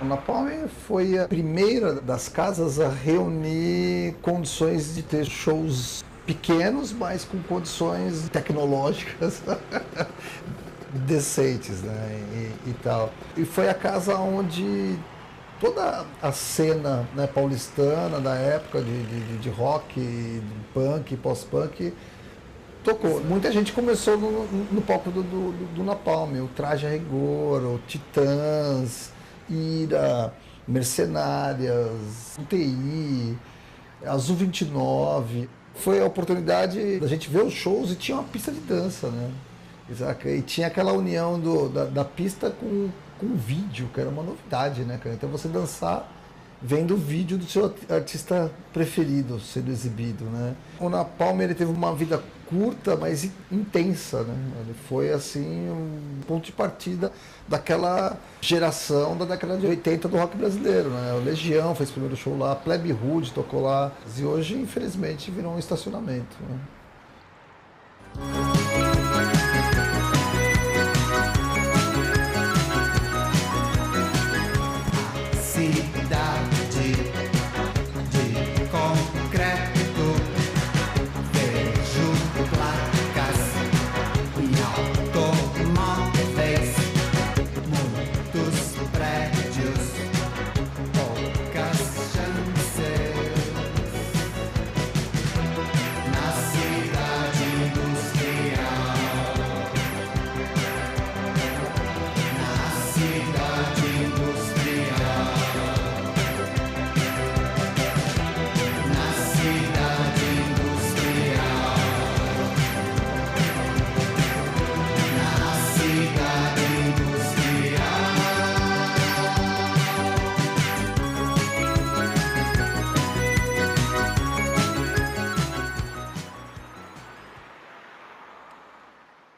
O Napalm foi a primeira das casas a reunir condições de ter shows pequenos, mas com condições tecnológicas decentes, né, e tal. E foi a casa onde toda a cena, né, paulistana da época de rock, de punk, pós-punk, tocou. Muita gente começou no palco do Napalm, o Traje a Rigor, o Titãs, Ira, Mercenárias, UTI, Azul 29. Foi a oportunidade da gente ver os shows e tinha uma pista de dança, né? E tinha aquela união da pista com o vídeo, que era uma novidade, né, cara? Então você dançar vendo o vídeo do seu artista preferido sendo exibido, né? O Napalm, ele teve uma vida curta, mas intensa, né? Ele foi, assim, um ponto de partida daquela geração da década de 80 do rock brasileiro, né? O Legião fez o primeiro show lá, Plebe Rude tocou lá, e hoje, infelizmente, virou um estacionamento, né?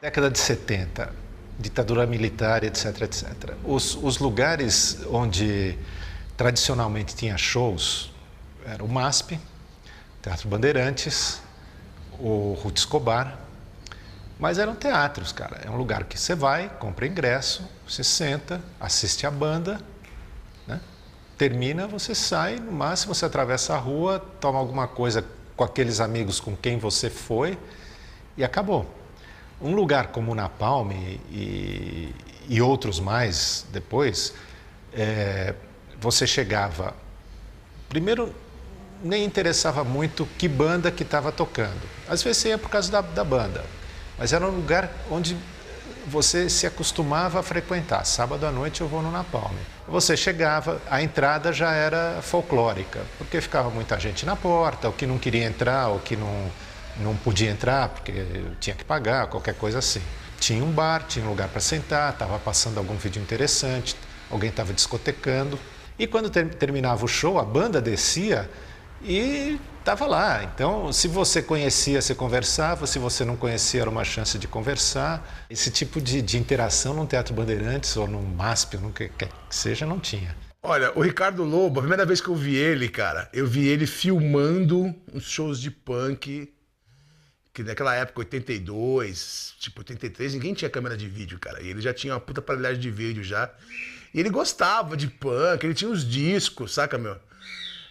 Década de 70, ditadura militar, etc, etc. Os lugares onde tradicionalmente tinha shows era o MASP, Teatro Bandeirantes, o Ruth Escobar, mas eram teatros, cara. É um lugar que você vai, compra ingresso, você senta, assiste a banda, né? Termina, você sai, no máximo você atravessa a rua, toma alguma coisa com aqueles amigos com quem você foi e acabou. Um lugar como o Napalm e outros mais depois, você chegava... Primeiro, nem interessava muito que banda que estava tocando. Às vezes você ia por causa da banda, mas era um lugar onde você se acostumava a frequentar. Sábado à noite eu vou no Napalm. Você chegava, a entrada já era folclórica, porque ficava muita gente na porta, o que não queria entrar, o que não podia entrar porque tinha que pagar, qualquer coisa assim. Tinha um bar, tinha um lugar para sentar, estava passando algum vídeo interessante, alguém estava discotecando. E quando terminava o show, a banda descia e estava lá. Então, se você conhecia, você conversava, se você não conhecia, era uma chance de conversar. Esse tipo de interação no Teatro Bandeirantes ou no MASP, ou no que quer que seja, não tinha. Olha, o Ricardo Lobo, a primeira vez que eu vi ele, cara, eu vi ele filmando uns shows de punk, que naquela época, 82, tipo 83, ninguém tinha câmera de vídeo, cara. E ele já tinha uma puta aparelhagem de vídeo já. E ele gostava de punk, ele tinha os discos, saca, meu?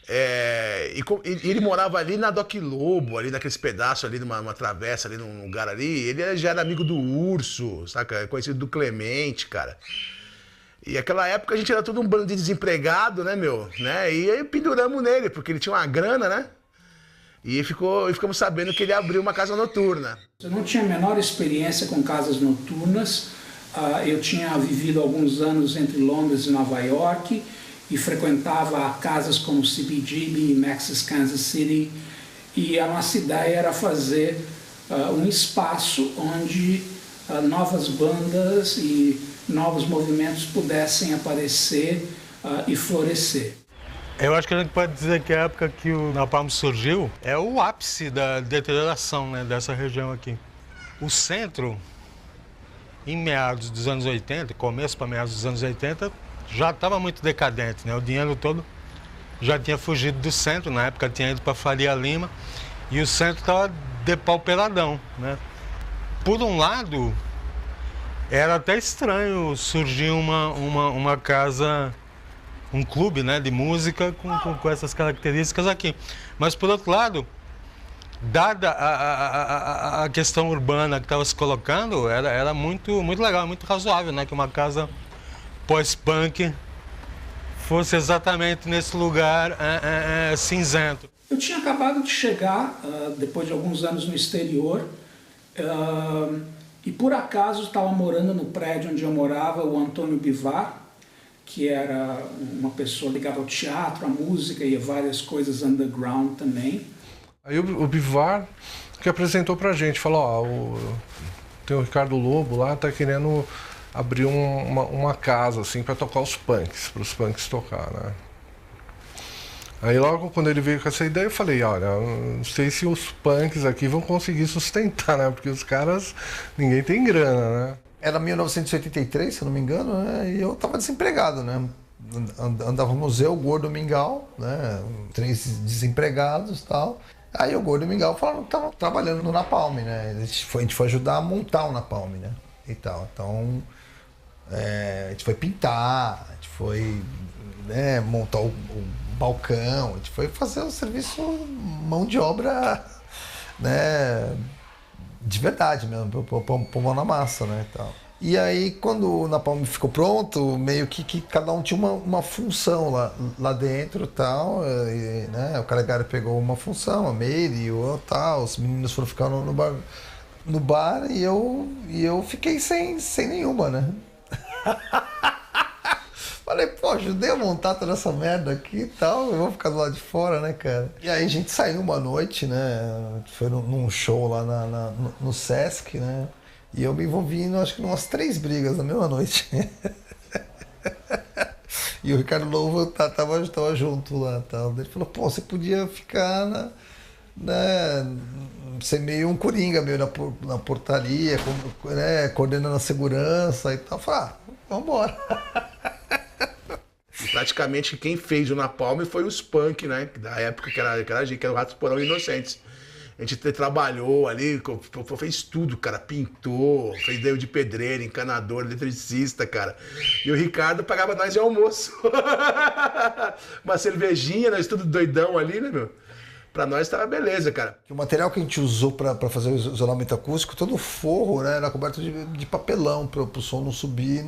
E ele morava ali na Doc Lobo, ali naqueles pedaços ali, numa travessa ali, num lugar ali. Ele já era amigo do Urso, saca? Conhecido do Clemente, cara. E naquela época a gente era todo um bando de desempregado, né, meu? Né? E aí penduramos nele, porque ele tinha uma grana, né? E ficamos sabendo que ele abriu uma casa noturna. Eu não tinha a menor experiência com casas noturnas. Eu tinha vivido alguns anos entre Londres e Nova York e frequentava casas como CBGB, Maxis Kansas City. E a nossa ideia era fazer um espaço onde novas bandas e novos movimentos pudessem aparecer e florescer. Eu acho que a gente pode dizer que a época que o Napalm surgiu é o ápice da deterioração, né, dessa região aqui. O centro, em meados dos anos 80, começo para meados dos anos 80, já estava muito decadente, né? O dinheiro todo já tinha fugido do centro, na época tinha ido para Faria Lima, e o centro estava depauperadão, né? Por um lado, era até estranho surgir uma casa um clube, né, de música com essas características aqui. Mas, por outro lado, dada a questão urbana que estava se colocando, era muito legal, muito razoável, né, que uma casa pós-punk fosse exatamente nesse lugar cinzento. Eu tinha acabado de chegar, depois de alguns anos no exterior, e por acaso estava morando no prédio onde eu morava o Antônio Bivar, que era uma pessoa ligada ao teatro, à música e a várias coisas underground também. Aí o Bivar que apresentou pra gente, falou, ó, tem o Ricardo Lobo lá, tá querendo abrir uma casa assim para tocar os punks, para os punks tocar, né? Aí logo quando ele veio com essa ideia eu falei, olha, não sei se os punks aqui vão conseguir sustentar, né? Porque os caras, ninguém tem grana, né? Era 1983, se eu não me engano, né? E eu tava desempregado, né? Andávamos eu, o Gordo Mingau, né? 3 desempregados e tal. Aí o Gordo Mingau falou que tava trabalhando no Napalm, né? A gente foi ajudar a montar o Napalm, né? E tal. Então, a gente foi pintar, a gente foi, né, montar o balcão, a gente foi fazer o serviço mão de obra, né, de verdade mesmo, pôr mão na massa, né, e tal. E aí, quando o Napalm ficou pronto, meio que cada um tinha uma função lá dentro e tal, né, o Calegari pegou uma função, a Meire e o tal, os meninos foram ficar no bar e eu fiquei sem nenhuma, né. Falei, pô, ajudei a montar toda essa merda aqui e tal, eu vou ficar do lado de fora, né, cara? E aí a gente saiu uma noite, né, foi num show lá no Sesc, né, e eu me envolvi, acho que em umas 3 brigas na mesma noite. E o Ricardo Lobo tava junto lá, tal. Ele falou, pô, você podia ficar né, ser meio um coringa, meio na portaria, né, coordenando a segurança e tal. Eu falei, vambora. E praticamente quem fez o Napalm foi os punk, né? Da época que era o Ratos Porão Inocentes. A gente trabalhou ali, fez tudo, cara. Pintou, fez dedo de pedreiro, encanador, eletricista, cara. E o Ricardo pagava nós de almoço. Uma cervejinha, nós tudo doidão ali, né, meu? Pra nós tava beleza, cara. O material que a gente usou pra fazer o isolamento acústico, todo o forro, né, era coberto de papelão pro som não subir e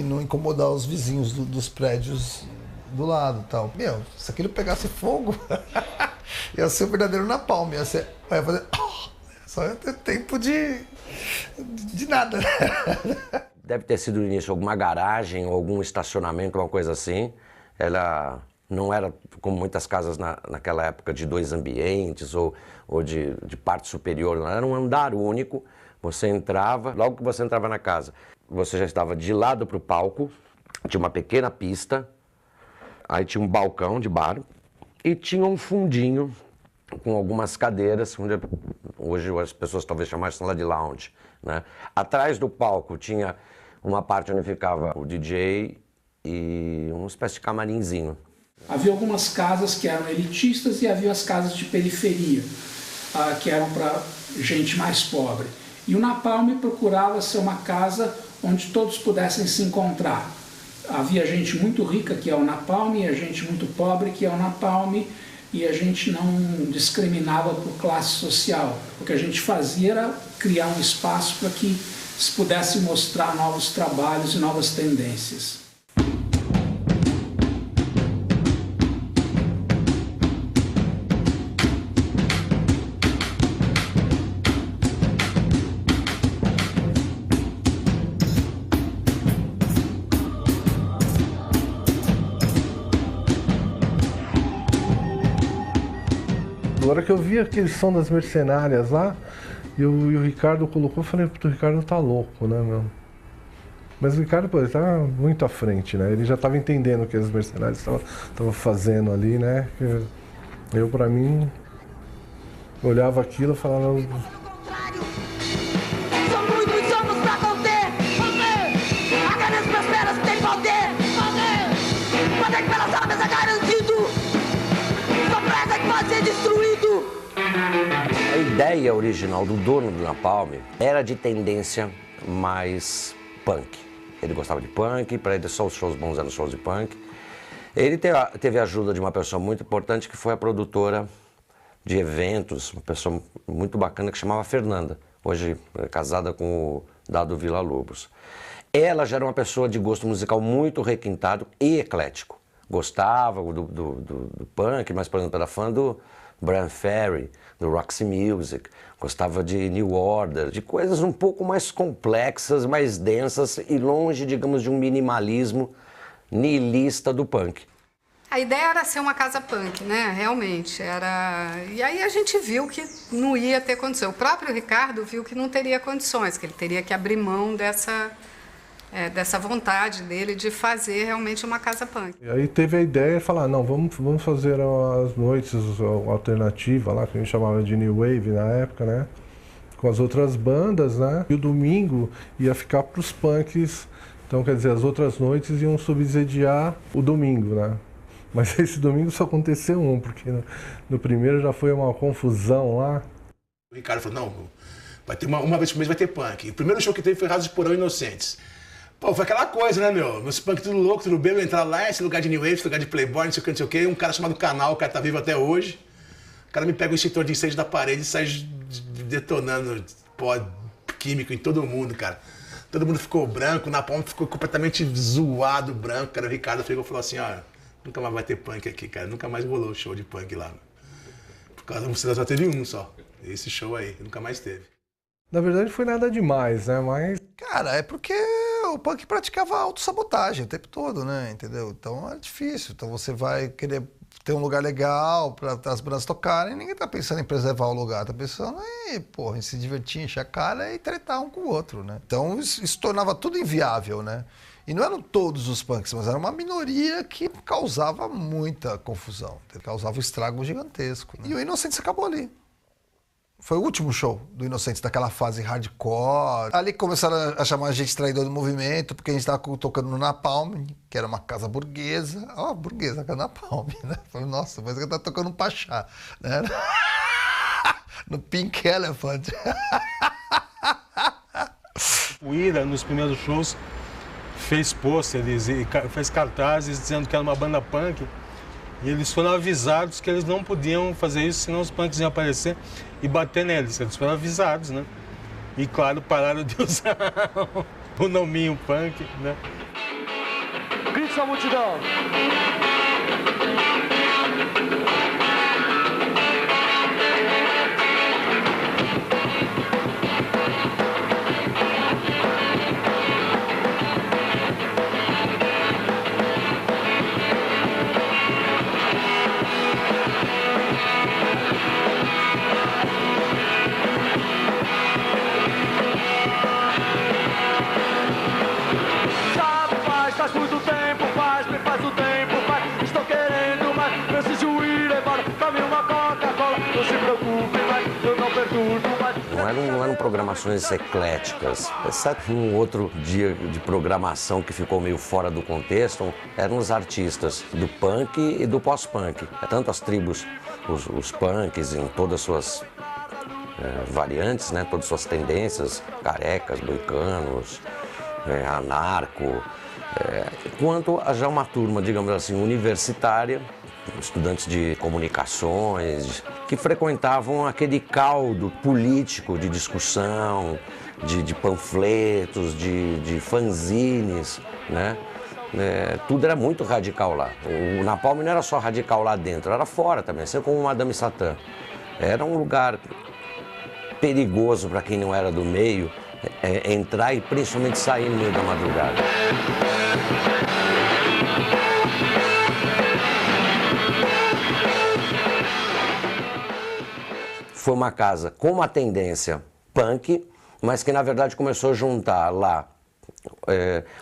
não incomodar os vizinhos dos prédios do lado e tal. Meu, se aquilo pegasse fogo, ia ser o verdadeiro Napalm, ia fazer... Só ia ter tempo de nada, né? Deve ter sido no início alguma garagem ou algum estacionamento, uma coisa assim. Ela... não era como muitas casas naquela época de 2 ambientes ou de parte superior, não, era um andar único. Você entrava, logo que você entrava na casa, você já estava de lado para o palco, tinha uma pequena pista, aí tinha um balcão de bar e tinha um fundinho com algumas cadeiras, onde hoje as pessoas talvez chamassem lá de lounge, né? Atrás do palco tinha uma parte onde ficava o DJ e uma espécie de camarinzinho. Havia algumas casas que eram elitistas e havia as casas de periferia, que eram para gente mais pobre. E o Napalm procurava ser uma casa onde todos pudessem se encontrar. Havia gente muito rica, que é o Napalm, e a gente muito pobre, que é o Napalm, e a gente não discriminava por classe social. O que a gente fazia era criar um espaço para que se pudesse mostrar novos trabalhos e novas tendências. Agora que eu vi aquele som das mercenárias lá, e o Ricardo colocou, eu falei, puto, o Ricardo tá louco, né, meu? Mas o Ricardo, pô, ele tava muito à frente, né? Ele já tava entendendo o que as mercenárias estavam fazendo ali, né? Eu, pra mim, olhava aquilo e falava... A ideia original do dono do Napalm era de tendência mais punk. Ele gostava de punk, para ele só os shows bons eram shows de punk. Ele teve a ajuda de uma pessoa muito importante, que foi a produtora de eventos, uma pessoa muito bacana que chamava Fernanda, hoje é casada com o Dado Villa-Lobos. Ela já era uma pessoa de gosto musical muito requintado e eclético. Gostava do punk, mas, por exemplo, era fã do Bryan Ferry, do Roxy Music, gostava de New Order, de coisas um pouco mais complexas, mais densas e longe, digamos, de um minimalismo nihilista do punk. A ideia era ser uma casa punk, né? Realmente, era... E aí a gente viu que não ia ter condição. O próprio Ricardo viu que não teria condições, que ele teria que abrir mão dessa vontade dele de fazer realmente uma casa punk. E aí teve a ideia de falar, não, vamos fazer as noites alternativas lá, que a gente chamava de New Wave na época, né? Com as outras bandas, né? E o domingo ia ficar para os punks. Então, quer dizer, as outras noites iam subsidiar o domingo, né? Mas esse domingo só aconteceu porque no primeiro já foi uma confusão lá. O Ricardo falou, não, vai ter uma vez por mês vai ter punk. O primeiro show que teve foi Rasos de Porão Inocentes. Pô, foi aquela coisa, né, meu? Meus punk tudo louco, tudo bem, eu entrar lá, esse lugar de New Wave, esse lugar de Playboy, não sei o que, não sei o que. Um cara chamado Canal, o cara tá vivo até hoje. O cara me pega o extintor de incêndio da parede e sai detonando pó químico em todo mundo, cara. Todo mundo ficou branco, na palma ficou completamente zoado, branco, cara. O Ricardo chegou e falou assim, ó, nunca mais vai ter punk aqui, cara. Nunca mais rolou show de punk lá. Por causa da só teve um só. Esse show aí, nunca mais teve. Na verdade, não foi nada demais, né? Mas... Cara, é porque o punk praticava autossabotagem o tempo todo, né? Entendeu? Então é difícil. Então você vai querer ter um lugar legal para as bandas tocarem. Ninguém tá pensando em preservar o lugar. Tá pensando em se divertir, encher a cara e tretar um com o outro, né? Então isso tornava tudo inviável, né? E não eram todos os punks, mas era uma minoria que causava muita confusão. Causava um estrago gigantesco, né? E o Inocentes acabou ali. Foi o último show do Inocentes, daquela fase hardcore. Ali começaram a chamar a gente traidor do movimento, porque a gente estava tocando no Napalm, que era uma casa burguesa. Ó, burguesa, que é Napalm, né? Falei, nossa, mas ele tá tocando um Pachá, né? No Pink Elephant. O Ira, nos primeiros shows, fez pôsteres e fez cartazes dizendo que era uma banda punk. E eles foram avisados que eles não podiam fazer isso, senão os punks iam aparecer e bater neles. Eles foram avisados, né? E, claro, pararam de usar o nominho punk, né? Grite a multidão! Faz muito tempo, faz o tempo, faz. Estou querendo mais, preciso ir embora. Tome uma Coca-Cola, não se preocupe, mas eu não perturbo mais. Não eram programações ecléticas, exceto um outro dia de programação que ficou meio fora do contexto, eram os artistas do punk e do pós-punk. Tanto as tribos, os punks em todas as suas variantes, né, todas as suas tendências, carecas, moicanos, anarco, quanto a já uma turma, digamos assim, universitária, estudantes de comunicações, que frequentavam aquele caldo político de discussão, de panfletos, de fanzines, né? Tudo era muito radical lá. O Napalm não era só radical lá dentro, era fora também, assim como o Madame Satã. Era um lugar perigoso para quem não era do meio, entrar e principalmente sair no meio da madrugada. Foi uma casa com uma tendência punk, mas que na verdade começou a juntar lá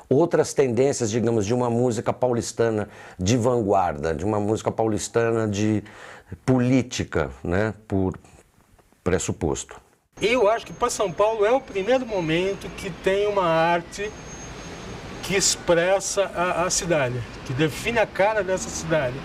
outras tendências, digamos, de uma música paulistana de vanguarda, de uma música paulistana de política, né, por pressuposto. Eu acho que para São Paulo é o primeiro momento que tem uma arte que expressa a cidade, que define a cara dessa cidade.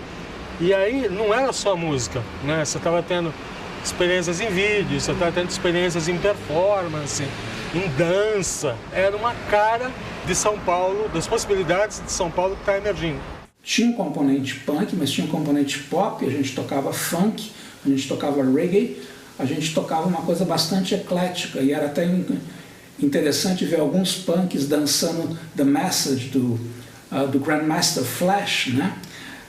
E aí não era só música, né? Você estava tendo experiências em vídeo, você estava tendo experiências em performance, em dança. Era uma cara de São Paulo, das possibilidades de São Paulo que está emergindo. Tinha um componente punk, mas tinha um componente pop, a gente tocava funk, a gente tocava reggae, a gente tocava uma coisa bastante eclética, e era até interessante ver alguns punks dançando The Message do Grandmaster Flash, né?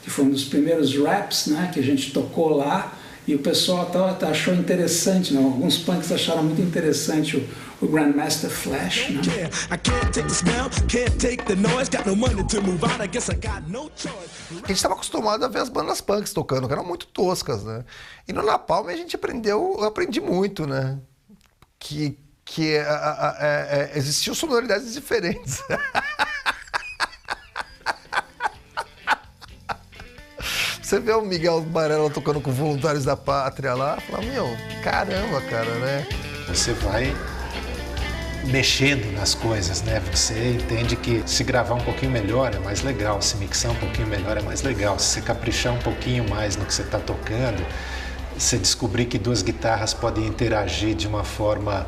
Que foi um dos primeiros raps, né, que a gente tocou lá, e o pessoal achou interessante, né? Alguns punks acharam muito interessante o Grandmaster Flash, né? A gente estava acostumado a ver as bandas punks tocando, que eram muito toscas, né? E no Napalm a gente eu aprendi muito, né? Que existiam sonoridades diferentes. Você vê o Miguel Barella tocando com Voluntários da Pátria lá, fala, meu, caramba, cara, né? Você vai mexendo nas coisas, né? Você entende que se gravar um pouquinho melhor é mais legal, se mixar um pouquinho melhor é mais legal, se você caprichar um pouquinho mais no que você está tocando, você descobrir que duas guitarras podem interagir de uma forma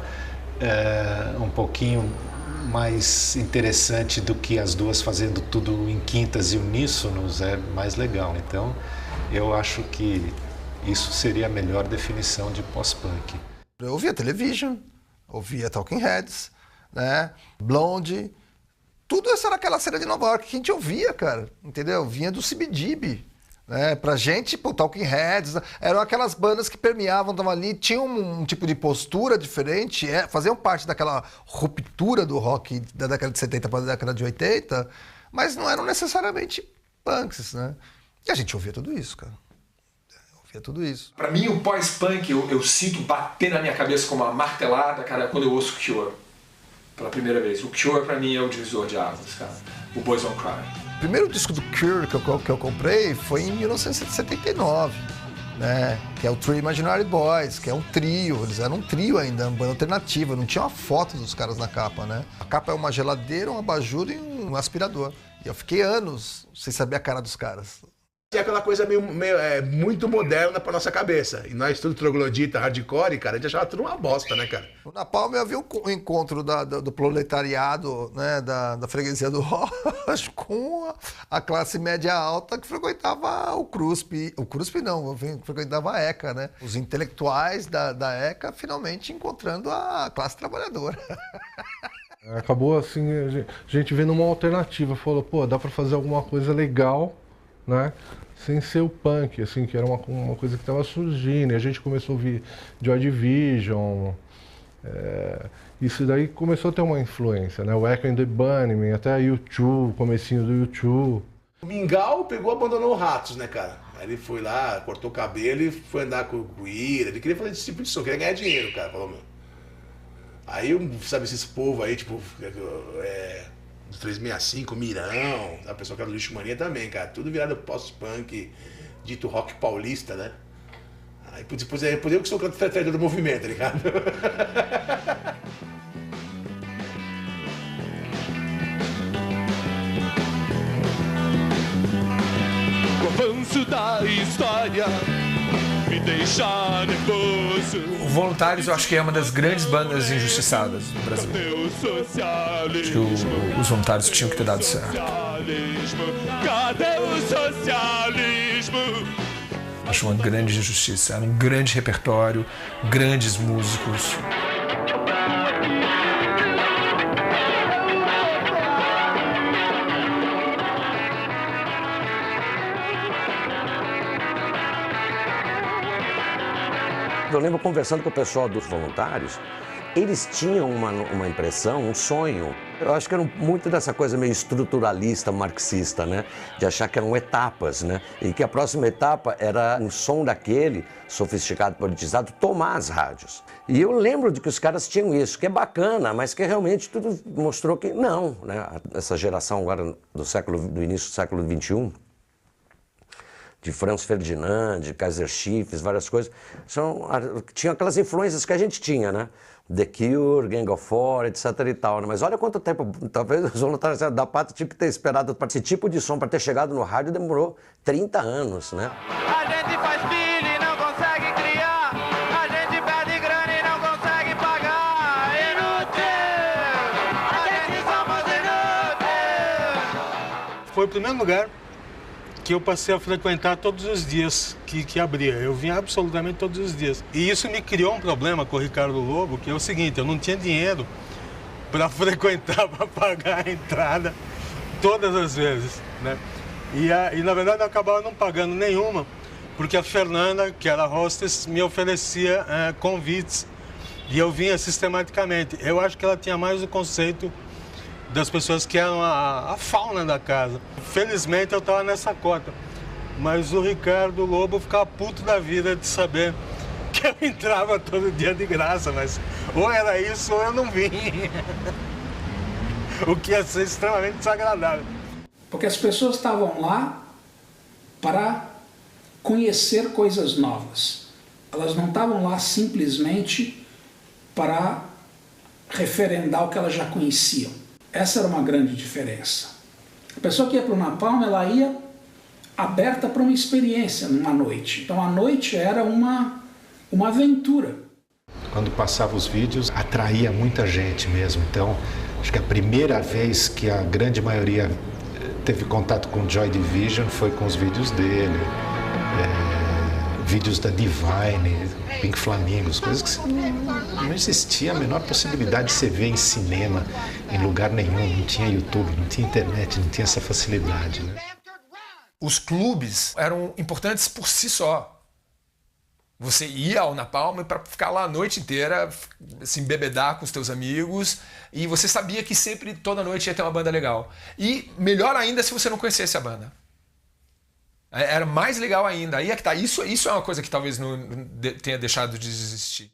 um pouquinho mais interessante do que as duas fazendo tudo em quintas e uníssonos, é mais legal. Então, eu acho que isso seria a melhor definição de pós-punk. Eu ouvia Television, ouvia Talking Heads, né? Blonde, tudo isso era aquela cena de Nova York que a gente ouvia, cara, entendeu? Vinha do CBGB. Né? Pra gente, Talking Heads, eram aquelas bandas que permeavam, estavam ali, tinham um tipo de postura diferente, faziam parte daquela ruptura do rock da década de 70 para a década de 80, mas não eram necessariamente punks, né? E a gente ouvia tudo isso, cara. Ouvia tudo isso. Pra mim, o pós-punk, eu sinto bater na minha cabeça como uma martelada, cara, quando eu ouço Cure pela primeira vez. O Cure, pra mim, é o divisor de águas, cara. O Boys Don't Cry. O primeiro disco do Cure que eu comprei foi em 1979, né? Que é o Three Imaginary Boys, que é um trio. Eles eram um trio ainda, uma banda alternativa. Não tinha uma foto dos caras na capa, né? A capa é uma geladeira, um abajur e um aspirador. E eu fiquei anos sem saber a cara dos caras. É aquela coisa muito moderna pra nossa cabeça. E nós, tudo troglodita, hardcore, cara, a gente achava tudo uma bosta, né, cara? No Napalm eu havia um encontro do proletariado, né, da freguesia do Rocha com a classe média alta que frequentava o CRUSP. O CRUSP não, frequentava a ECA, né? Os intelectuais da ECA finalmente encontrando a classe trabalhadora. Acabou assim, a gente vendo uma alternativa, falou, pô, dá pra fazer alguma coisa legal, né? Sem ser o punk, assim, que era uma coisa que estava surgindo. E a gente começou a ouvir Joy Division. Isso daí começou a ter uma influência, né? O Echo and the Bunnymen, até a U2, o comecinho do U2. O Mingau pegou e abandonou o Ratos, né, cara? Aí ele foi lá, cortou o cabelo e foi andar com o Ira. Ele queria fazer esse tipo de som, queria ganhar dinheiro, cara. Falou, meu. Aí, sabe, esses povos aí, tipo... do 365, Mirão, a pessoa que era do Lixo Mania também, cara. Tudo virado post-punk, dito rock paulista, né? Aí depois eu que sou o traidor do movimento, tá ligado? O avanço da história me deixa nervoso. O Voluntários eu acho que é uma das grandes bandas injustiçadas no Brasil. Acho que os Voluntários tinham que ter dado certo. Cadê o socialismo? Acho uma grande injustiça. Era um grande repertório, grandes músicos. Eu lembro conversando com o pessoal dos Voluntários, eles tinham uma impressão, um sonho. Eu acho que era muito dessa coisa meio estruturalista, marxista, né? De achar que eram etapas, né? E que a próxima etapa era um som daquele, sofisticado, politizado, tomar as rádios. E eu lembro de que os caras tinham isso, que é bacana, mas que realmente tudo mostrou que não, né? Essa geração agora do início do século XXI, de Franz Ferdinand, de Kaiser Chiefs, várias coisas, tinham aquelas influências que a gente tinha, né? The Cure, Gang of Four, etc e tal, né? Mas olha quanto tempo, talvez os Voluntários da Pátria tinham que ter esperado para esse tipo de som, para ter chegado no rádio, demorou 30 anos, né? A gente faz filho e não consegue criar, a gente perde grana e não consegue pagar. Inútil, a gente somos inútil. Foi o primeiro lugar que eu passei a frequentar todos os dias que abria. Eu vinha absolutamente todos os dias. E isso me criou um problema com o Ricardo Lobo, que é o seguinte, eu não tinha dinheiro para frequentar, para pagar a entrada todas as vezes, né? E na verdade eu acabava não pagando nenhuma, porque a Fernanda, que era hostess, me oferecia convites e eu vinha sistematicamente. Eu acho que ela tinha mais o conceito das pessoas que eram a fauna da casa. Felizmente eu estava nessa cota, mas o Ricardo Lobo ficava puto da vida de saber que eu entrava todo dia de graça, mas ou era isso ou eu não vinha. O que ia ser extremamente desagradável. Porque as pessoas estavam lá para conhecer coisas novas. Elas não estavam lá simplesmente para referendar o que elas já conheciam. Essa era uma grande diferença. A pessoa que ia para o Napalm, ela ia aberta para uma experiência numa noite. Então a noite era uma aventura. Quando passava os vídeos, atraía muita gente mesmo. Então, acho que a primeira vez que a grande maioria teve contato com Joy Division foi com os vídeos dele. Vídeos da Divine, Pink Flamingos, coisas que não existia a menor possibilidade de você ver em cinema, em lugar nenhum. Não tinha YouTube, não tinha internet, não tinha essa facilidade, né? Os clubes eram importantes por si só. Você ia ao Napalm para ficar lá a noite inteira, se embebedar com os teus amigos, e você sabia que sempre, toda noite, ia ter uma banda legal. E melhor ainda se você não conhecesse a banda. Era mais legal ainda. Aí é que tá. Isso é uma coisa que talvez não tenha deixado de existir.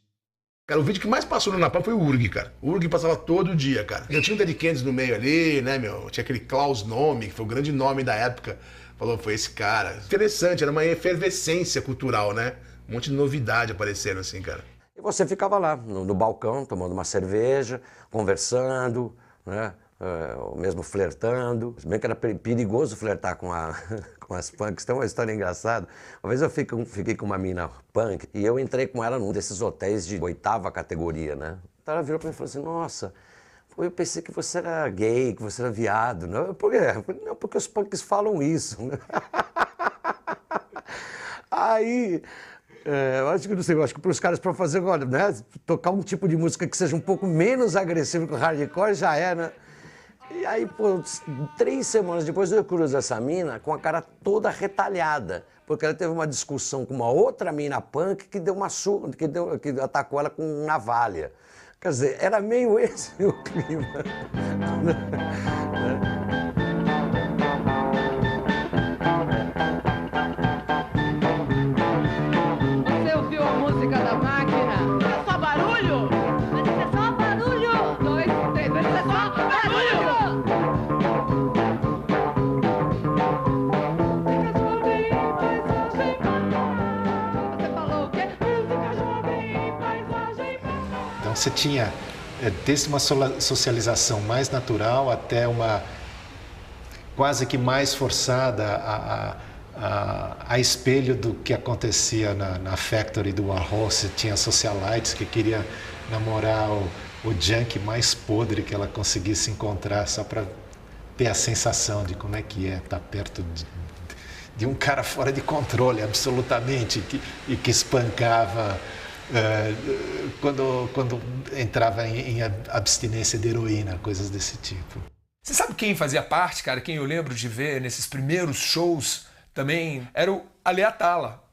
Cara, o vídeo que mais passou no Napalm foi o Urg, cara. O Urg passava todo dia, cara. Eu tinha o Dead Kennedys no meio ali, né, meu? Tinha aquele Klaus Nome, que foi o grande nome da época. Falou, foi esse cara. Interessante, era uma efervescência cultural, né? Um monte de novidade aparecendo assim, cara. E você ficava lá, no balcão, tomando uma cerveja, conversando, né? Mesmo flertando. Se bem que era perigoso flertar com as punks. Tem uma história engraçada. Uma vez eu fiquei com uma mina punk e eu entrei com ela num desses hotéis de 8ª categoria, né? Então ela virou pra mim e falou assim, nossa, eu pensei que você era gay, que você era viado. Não, por quê? Eu falei, não, porque os punks falam isso. Aí... eu acho que não sei, eu acho que para os caras para fazer, olha, né, tocar um tipo de música que seja um pouco menos agressivo que o hardcore já é, né? E aí, pô, 3 semanas depois eu cruzo essa mina com a cara toda retalhada, porque ela teve uma discussão com uma outra mina punk que deu uma surra, que atacou ela com navalha. Quer dizer, era meio esse o clima. Você tinha desde uma socialização mais natural até uma quase que mais forçada a espelho do que acontecia na Factory do Warhol. Você tinha socialites que queria namorar o junk mais podre que ela conseguisse encontrar só para ter a sensação de como é que é estar perto de um cara fora de controle absolutamente e que espancava quando entrava em abstinência de heroína, coisas desse tipo. Você sabe quem fazia parte, cara? Quem eu lembro de ver nesses primeiros shows também era o Ale Atala.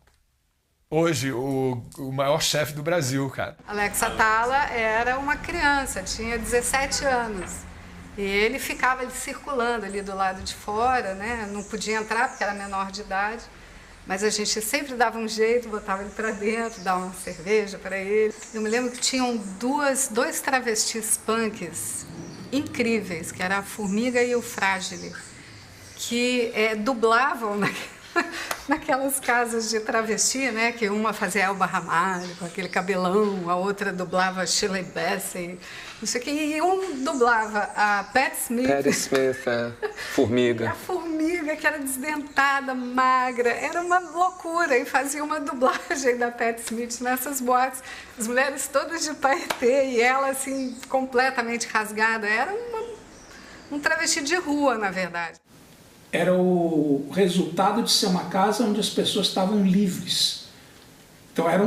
Hoje, o maior chefe do Brasil, cara. Alex Atala era uma criança, tinha 17 anos. E ele ficava circulando ali do lado de fora, né? Não podia entrar porque era menor de idade. Mas a gente sempre dava um jeito, botava ele para dentro, dava uma cerveja para ele. Eu me lembro que tinham dois travestis punks incríveis, que era a Formiga e o Frágile, que dublavam naquelas casas de travesti, né? Que uma fazia Elba Ramalho, com aquele cabelão, a outra dublava Shirley Bassey, não sei o que, e um dublava a Patti Smith. Patti Smith, Formiga. A Formiga, que era desdentada, magra, era uma loucura, e fazia uma dublagem da Patti Smith nessas boates, as mulheres todas de paetê, e ela, assim, completamente rasgada, era um travesti de rua, na verdade. era o resultado de ser uma casa onde as pessoas estavam livres. Então era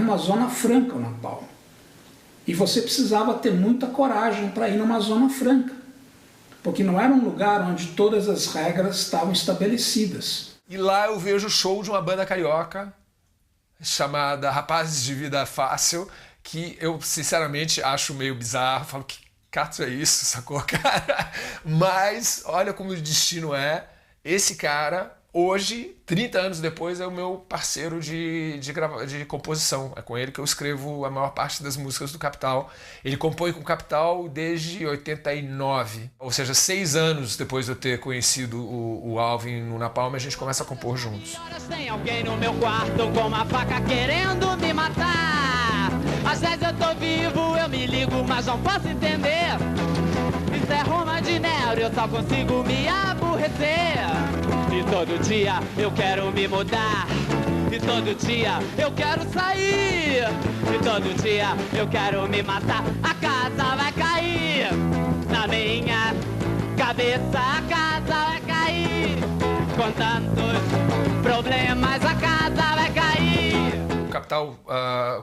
uma zona franca o Napalm. E você precisava ter muita coragem para ir numa zona franca, porque não era um lugar onde todas as regras estavam estabelecidas. E lá eu vejo o show de uma banda carioca chamada Rapazes de Vida Fácil, que eu sinceramente acho meio bizarro. Falo, que cato é isso, sacou, cara? Mas olha como o destino é. Esse cara, hoje, 30 anos depois, é o meu parceiro de composição. É com ele que eu escrevo a maior parte das músicas do Capital. Ele compõe com o Capital desde 89. Ou seja, 6 anos depois de eu ter conhecido o Alvin no Napalm, a gente começa a compor juntos. Tem alguém no meu quarto com uma faca querendo me matar. Às vezes eu tô vivo, eu me ligo, mas não posso entender. Isso é Roma de Nero, eu só consigo me aborrecer. E todo dia eu quero me mudar. E todo dia eu quero sair. E todo dia eu quero me matar. A casa vai cair na minha cabeça. A casa vai cair. Com tantos problemas, a casa vai cair. O Capital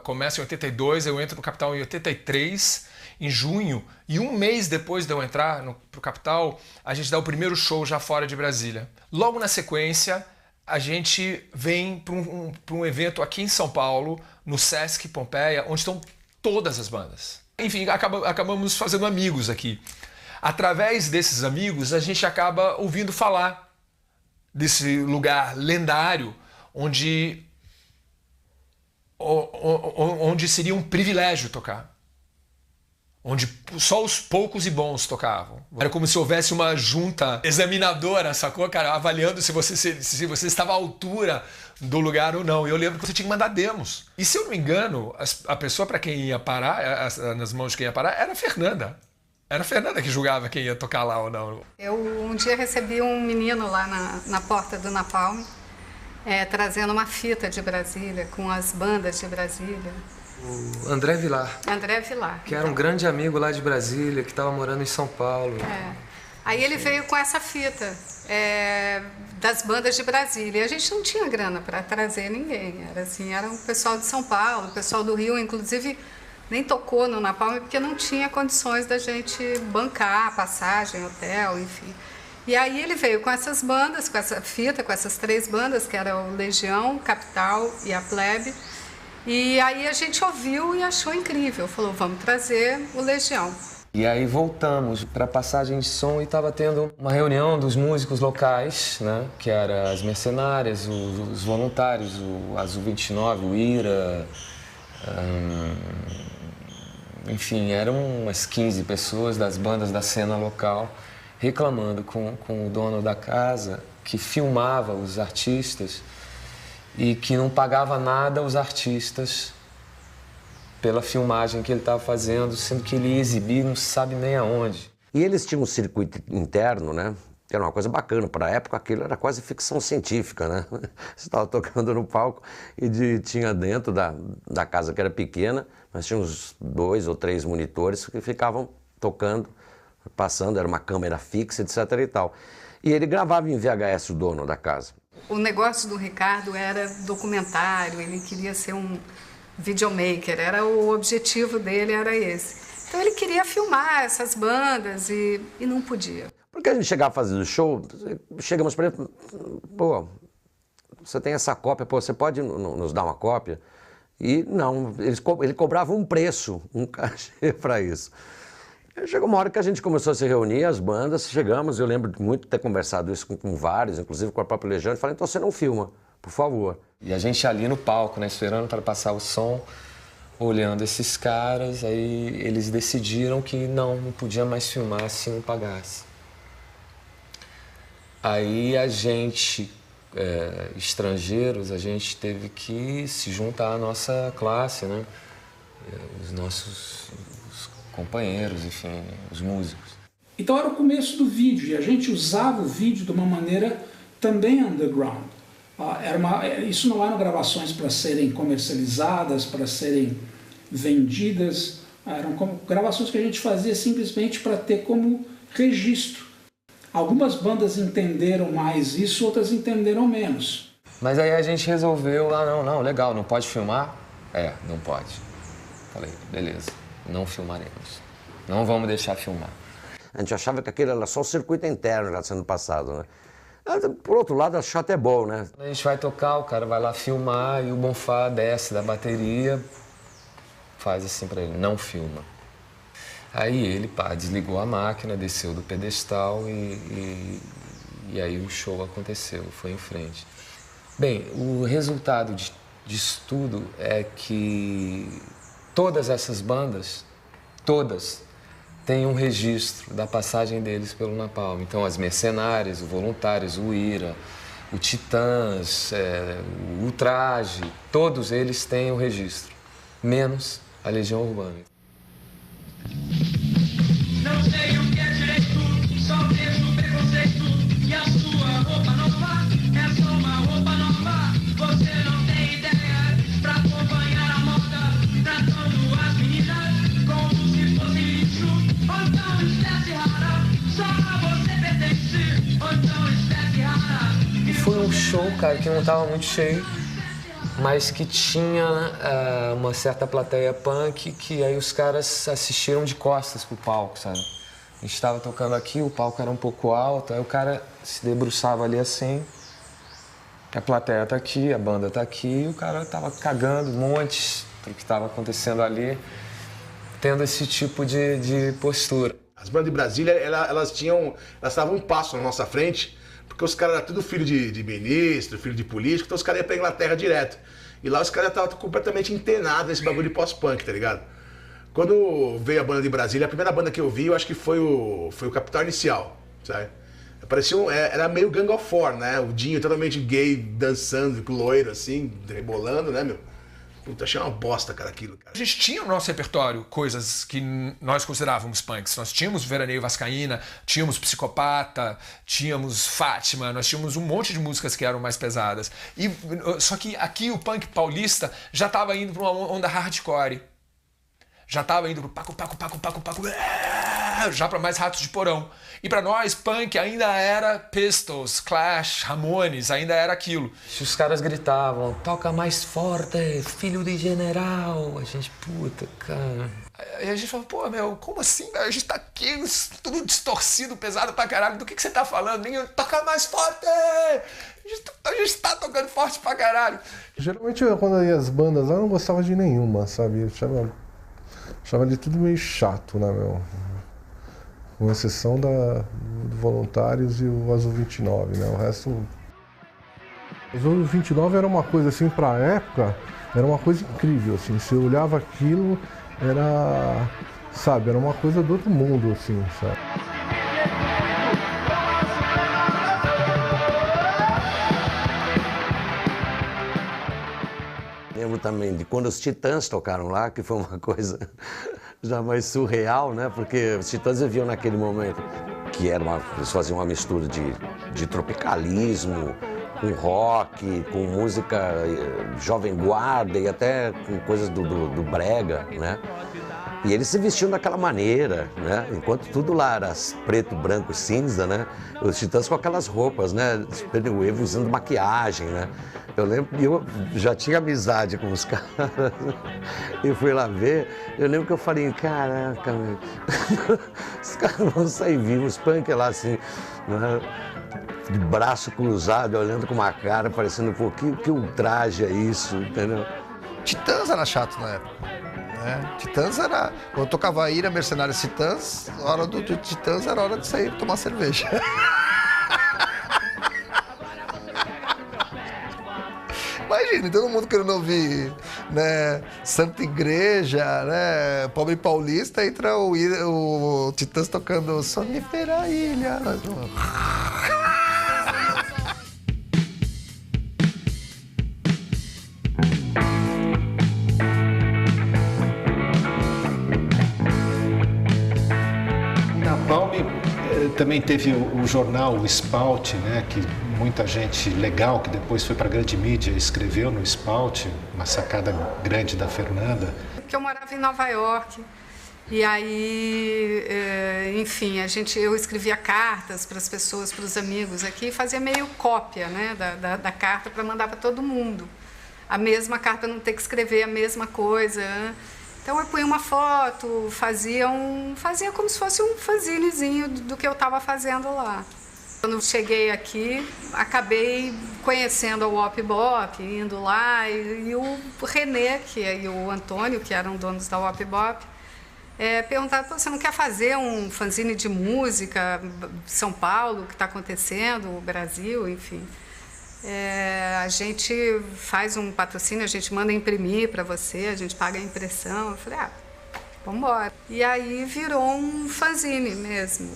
começa em 82, eu entro no Capital em 83, em junho, e um mês depois de eu entrar pro Capital, a gente dá o primeiro show já fora de Brasília. Logo na sequência, a gente vem para um evento aqui em São Paulo, no Sesc Pompeia, onde estão todas as bandas. Enfim, acabamos fazendo amigos aqui. Através desses amigos, a gente acaba ouvindo falar desse lugar lendário, onde seria um privilégio tocar. Onde só os poucos e bons tocavam. Era como se houvesse uma junta examinadora, sacou, cara? Avaliando se você estava à altura do lugar ou não. E eu lembro que você tinha que mandar demos. E se eu não me engano, a pessoa para quem ia parar, nas mãos de quem ia parar, era a Fernanda. Era a Fernanda que julgava quem ia tocar lá ou não. Eu um dia recebi um menino lá na porta do Napalm, trazendo uma fita de Brasília, com as bandas de Brasília. O André Vilar. André Vilar. Que era um grande amigo lá de Brasília, que estava morando em São Paulo. Aí ele veio com essa fita das bandas de Brasília. E a gente não tinha grana para trazer ninguém. Era um pessoal de São Paulo, o pessoal do Rio, inclusive, nem tocou no Napalm porque não tinha condições da gente bancar passagem, hotel, enfim. E aí ele veio com essas bandas, com essa fita, com essas 3 bandas, que eram o Legião, Capital e a Plebe. E aí a gente ouviu e achou incrível. Falou, vamos trazer o Legião. E aí voltamos para a passagem de som e estava tendo uma reunião dos músicos locais, né? Que eram as Mercenárias, os voluntários, o Azul 29, o Ira. Enfim, eram umas 15 pessoas das bandas da cena local reclamando com o dono da casa, que filmava os artistas e que não pagava nada aos artistas pela filmagem que ele estava fazendo, sendo que ele ia exibir não sabe nem aonde. E eles tinham um circuito interno, né? Que era uma coisa bacana. Para a época, aquilo era quase ficção científica, né? Você estava tocando no palco e tinha dentro da casa, que era pequena, mas tinha uns 2 ou 3 monitores que ficavam tocando, passando, era uma câmera fixa, etc. e tal. E ele gravava em VHS, o dono da casa. O negócio do Ricardo era documentário, ele queria ser um videomaker, o objetivo dele era esse. Então ele queria filmar essas bandas e não podia. Porque a gente chegava fazendo show, chegamos para ele, pô, você tem essa cópia, pô, você pode nos dar uma cópia? E não, ele cobrava um preço, um cachê para isso. Chegou uma hora que a gente começou a se reunir, as bandas, chegamos, eu lembro muito de ter conversado isso com vários, inclusive com a própria Legião, e falei, então você não filma, por favor. E a gente ali no palco, né, esperando para passar o som, olhando esses caras, aí eles decidiram que não podia mais filmar se não pagasse. Aí a gente, estrangeiros, a gente teve que se juntar à nossa classe, né, os nossos companheiros, enfim, os músicos. Então era o começo do vídeo e a gente usava o vídeo de uma maneira também underground. Isso não eram gravações para serem comercializadas, para serem vendidas, eram gravações que a gente fazia simplesmente para ter como registro. Algumas bandas entenderam mais isso, outras entenderam menos. Mas aí a gente resolveu, não, legal, não pode filmar? Não pode. Falei, beleza, não filmaremos. Não vamos deixar filmar. A gente achava que aquilo era só o circuito interno já sendo passado, né? Por outro lado, achou até bom, né? A gente vai tocar, o cara vai lá filmar e o Bonfá desce da bateria, faz assim pra ele, não filma. Aí ele, desligou a máquina, desceu do pedestal e aí o show aconteceu, foi em frente. Bem, o resultado disso tudo é que todas essas bandas, todas, têm um registro da passagem deles pelo Napalm. Então, as Mercenárias, o Voluntários, o Ira, o Titãs, o Ultraje, todos eles têm um registro, menos a Legião Urbana. Não sei o que é direito, só vejo preconceito. E a sua roupa nova é só uma roupa nova. Você não tem ideia pra acompanhar a moda, tratando as meninas como se fosse lixo. Ou então espécie rara, só a você pertence. Ou então espécie rara. E foi um show, cara, que não estava muito cheio, mas que tinha uma certa plateia punk, que aí os caras assistiram de costas pro palco, sabe? A gente estava tocando aqui, o palco era um pouco alto, aí o cara se debruçava ali assim, a plateia tá aqui, a banda tá aqui, e o cara tava cagando montes do que estava acontecendo ali, tendo esse tipo de postura. As bandas de Brasília, elas estavam um passo na nossa frente, porque os caras eram tudo filho de ministro, filho de político, então os caras iam pra Inglaterra direto. E lá os caras estavam completamente antenados nesse bagulho de pós-punk, tá ligado? Quando veio a banda de Brasília, a primeira banda que eu vi, eu acho que foi o Capital Inicial, sabe? Era meio Gang of Four, né? O Dinho totalmente gay, dançando, loiro, assim, rebolando, né, meu? Puta, achei uma bosta, cara, aquilo, cara. A gente tinha no nosso repertório coisas que nós considerávamos punks. Nós tínhamos Veraneio Vascaína, tínhamos Psicopata, tínhamos Fátima, nós tínhamos um monte de músicas que eram mais pesadas. Só que aqui o punk paulista já estava indo para uma onda hardcore. Já estava indo pro paco, já para mais Ratos de Porão. E para nós, punk ainda era Pistols, Clash, Ramones, ainda era aquilo. Se os caras gritavam, toca mais forte, filho de general, a gente, puta, cara. Aí a gente falou, pô, meu, como assim? A gente tá aqui, tudo distorcido, pesado pra caralho, do que você tá falando? Ninguém toca mais forte! A gente tá tocando forte pra caralho. Geralmente, quando eu ia às bandas lá, eu não gostava de nenhuma, sabe? Eu achava de tudo meio chato, né, meu? Com exceção do Voluntários e o Azul 29, né? O resto... O Azul 29 era uma coisa, assim, pra época, era uma coisa incrível, assim. Você olhava aquilo, era... Sabe, era uma coisa do outro mundo, assim, sabe? Lembro também de quando os Titãs tocaram lá, que foi uma coisa já mais surreal, né? Porque os Titãs viviam naquele momento que eles faziam uma mistura de tropicalismo, com rock, com música jovem guarda e até com coisas do brega, né? E eles se vestiam daquela maneira, né? Enquanto tudo lá era preto, branco, cinza, né? Os Titãs com aquelas roupas, né? Superwave usando maquiagem, né? Eu lembro que eu já tinha amizade com os caras e fui lá ver. Eu lembro que eu falei, caraca, meu, os caras vão sair vivos, os punk lá assim, né? De braço cruzado, olhando com uma cara, parecendo, pô, que ultraje é isso, entendeu? Titãs era chato na época. Titãs era... Quando eu tocava Ira, Mercenários Titãs, a hora do Titãs era hora de sair tomar cerveja. Imagina, todo mundo querendo ouvir, né, Santa Igreja, né, Pobre Paulista, entra o Titãs tocando Sonífera Ilha. Também teve o jornal, o Spout, né, que muita gente legal, que depois foi para a grande mídia, escreveu no Spout, uma sacada grande da Fernanda. Porque eu morava em Nova York E aí, enfim, eu escrevia cartas para as pessoas, para os amigos aqui, e fazia meio cópia, né, da carta para mandar para todo mundo. A mesma carta, não ter que escrever a mesma coisa. Então eu punha uma foto, fazia como se fosse um fanzinezinho do que eu estava fazendo lá. Quando cheguei aqui, acabei conhecendo o Wop Bop, indo lá, e o René e o Antônio, que eram donos da Wop Bop, perguntaram: você não quer fazer um fanzine de música, São Paulo, o que está acontecendo, o Brasil, enfim. A gente faz um patrocínio, a gente manda imprimir para você, a gente paga a impressão. Eu falei: vamos embora. E aí virou um fanzine mesmo,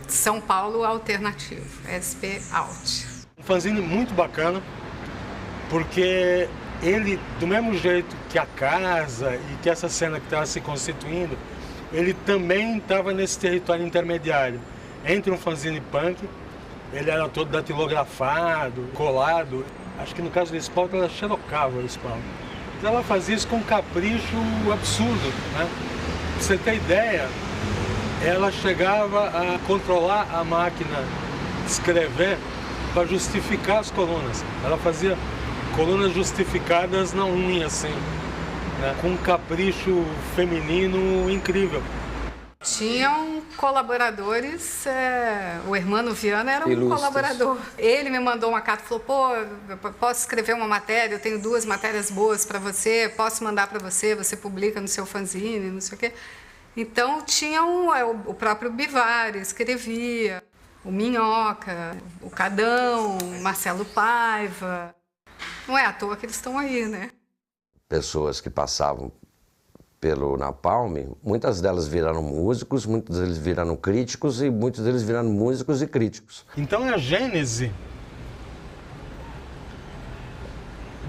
São Paulo Alternativo, SP Alt. Um fanzine muito bacana, porque ele, do mesmo jeito que a casa e que essa cena que estava se constituindo, ele também estava nesse território intermediário entre um fanzine punk. Ele era todo datilografado, colado. Acho que no caso do espalto, ela xerocava o espalto. Mas ela fazia isso com um capricho absurdo, né? Pra você ter ideia, ela chegava a controlar a máquina de escrever para justificar as colunas. Ela fazia colunas justificadas na unha, assim, né? Com um capricho feminino incrível. Tinham colaboradores, o Hermano Viana era um Ilustres. Colaborador. Ele me mandou uma carta e falou: pô, posso escrever uma matéria, eu tenho 2 matérias boas para você, posso mandar para você, você publica no seu fanzine, não sei o quê. Então tinham o próprio Bivar, escrevia, o Minhoca, o Cadão, o Marcelo Paiva. Não é à toa que eles estão aí, né? Pessoas que passavam pelo Napalm, muitas delas viraram músicos, muitos deles viraram críticos e muitos deles viraram músicos e críticos. Então a gênese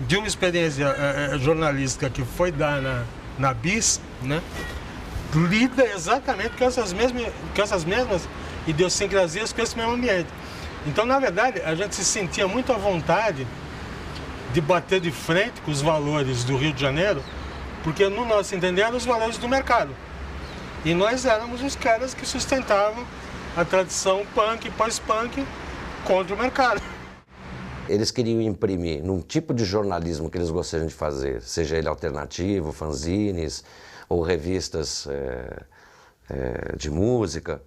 de uma experiência jornalística que foi dar na BIS, né, lida exatamente com essas mesmas idiosincrasias, com esse mesmo ambiente. Então, na verdade, a gente se sentia muito à vontade de bater de frente com os valores do Rio de Janeiro, porque, no nosso entender, eram os valores do mercado. E nós éramos os caras que sustentavam a tradição punk e pós-punk contra o mercado. Eles queriam imprimir num tipo de jornalismo que eles gostariam de fazer, seja ele alternativo, fanzines ou revistas de música,